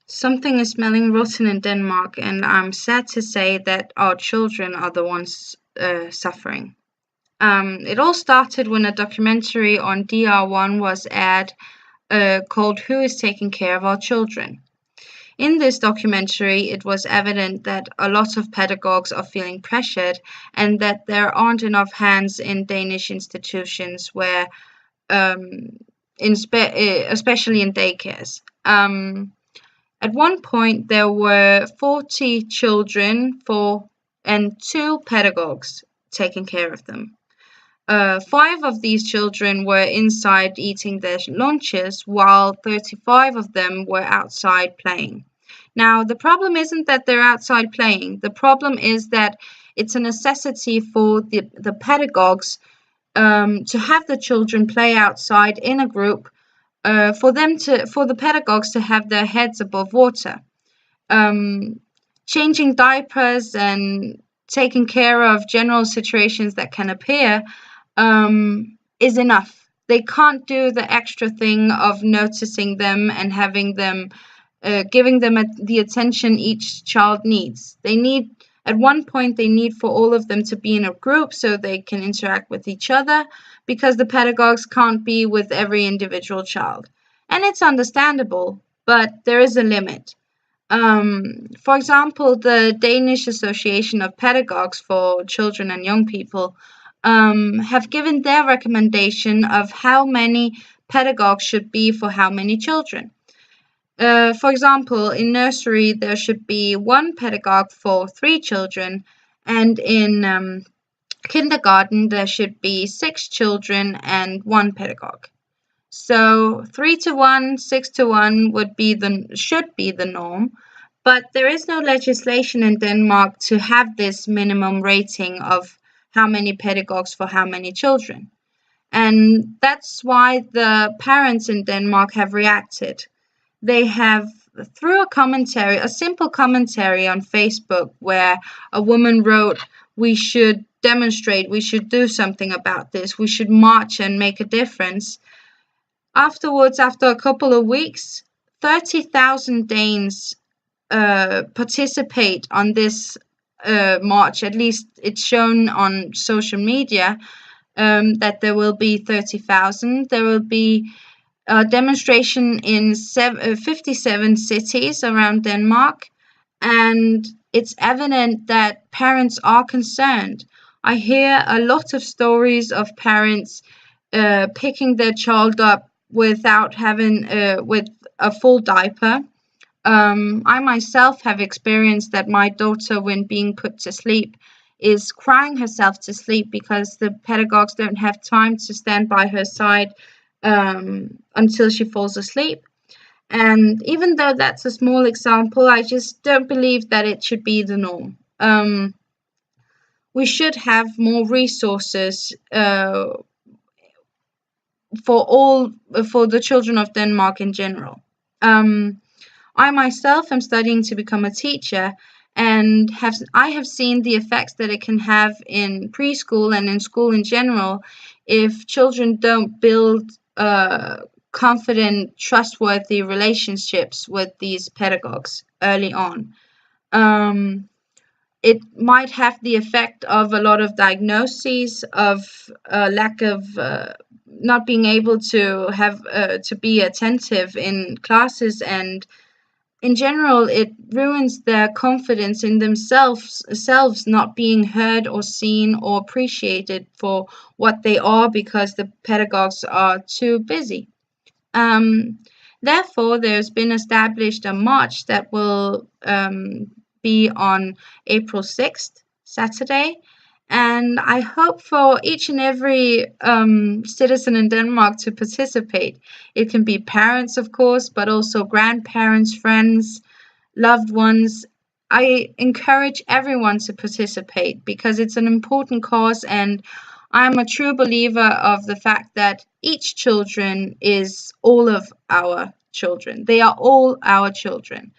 Something is smelling rotten in Denmark, and I'm sad to say that our children are the ones suffering. It all started when a documentary on DR1 was aired called Who is Taking Care of Our Children? In this documentary, it was evident that a lot of pedagogues are feeling pressured and that there aren't enough hands in Danish institutions where, um, especially in daycares. At one point, there were 40 children and 2 pedagogues taking care of them. 5 of these children were inside eating their lunches, while 35 of them were outside playing. Now, the problem isn't that they're outside playing. The problem is that it's a necessity for the pedagogues to have the children play outside in a group, for the pedagogues to have their heads above water. Um, Changing diapers and taking care of general situations that can appear is enough. They can't do the extra thing of noticing them and having them, giving them the attention each child needs. At one point, they need for all of them to be in a group so they can interact with each other, because the pedagogues can't be with every individual child. And it's understandable, but there is a limit. For example, the Danish Association of Pedagogues for Children and Young People have given their recommendation of how many pedagogues should be for how many children. For example, in nursery, there should be 1 pedagogue for 3 children, and in kindergarten, there should be 6 children and 1 pedagogue. So 3-to-1, 6-to-1 should be the norm, but there is no legislation in Denmark to have this minimum rating of how many pedagogues for how many children. And that's why the parents in Denmark have reacted. They have, through a simple commentary on Facebook, where a woman wrote, "We should demonstrate, we should do something about this, we should march and make a difference." Afterwards, after a couple of weeks, 30,000 Danes participate on this march. At least it's shown on social media that there will be 30,000. There will be a demonstration in 57 cities around Denmark, and it's evident that parents are concerned. I hear a lot of stories of parents picking their child up without having with a full diaper. I myself have experienced that my daughter, when being put to sleep, is crying herself to sleep because the pedagogues don't have time to stand by her side until she falls asleep. And even though that's a small example, I just don't believe that it should be the norm. We should have more resources for the children of Denmark in general. I myself am studying to become a teacher, and I have seen the effects that it can have in preschool and in school in general if children don't build confident, trustworthy relationships with these pedagogues early on. It might have the effect of a lot of diagnoses, of lack of not being able to have to be attentive in classes, and in general, it ruins their confidence in themselves not being heard or seen or appreciated for what they are, because the pedagogues are too busy. Therefore, there's been established a march that will be on April 6th, Saturday. And I hope for each and every citizen in Denmark to participate. It can be parents, of course, but also grandparents, friends, loved ones. I encourage everyone to participate because it's an important cause, and I'm a true believer of the fact that each children is all of our children. They are all our children.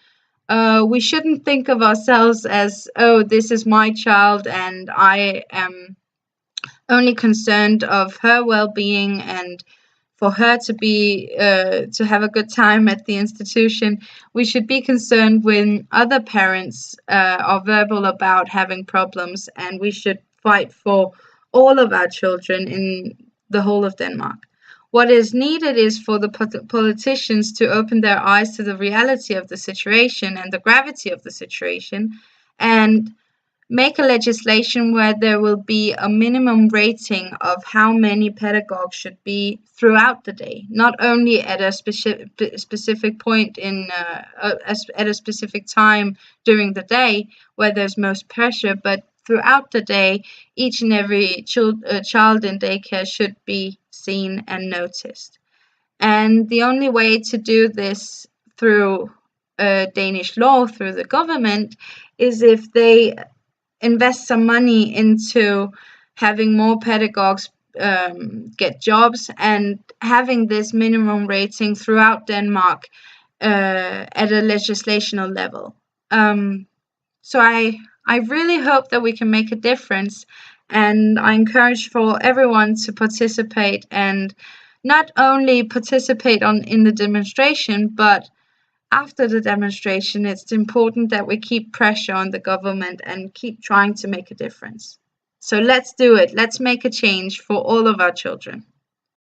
We shouldn't think of ourselves as, oh, this is my child and I am only concerned of her well-being and for her to have a good time at the institution, we should be concerned when other parents are verbal about having problems, and we should fight for all of our children in the whole of Denmark. What is needed is for the politicians to open their eyes to the reality of the situation and the gravity of the situation, and make a legislation where there will be a minimum rating of how many pedagogues should be throughout the day, not only at a specific point at a specific time during the day where there's most pressure, but throughout the day, each and every child in daycare should be seen and noticed. And the only way to do this through Danish law, through the government, is if they invest some money into having more pedagogues get jobs and having this minimum rating throughout Denmark at a legislational level. So I really hope that we can make a difference, and I encourage for everyone to participate, and not only participate in the demonstration, but after the demonstration, it's important that we keep pressure on the government and keep trying to make a difference. So let's do it. Let's make a change for all of our children.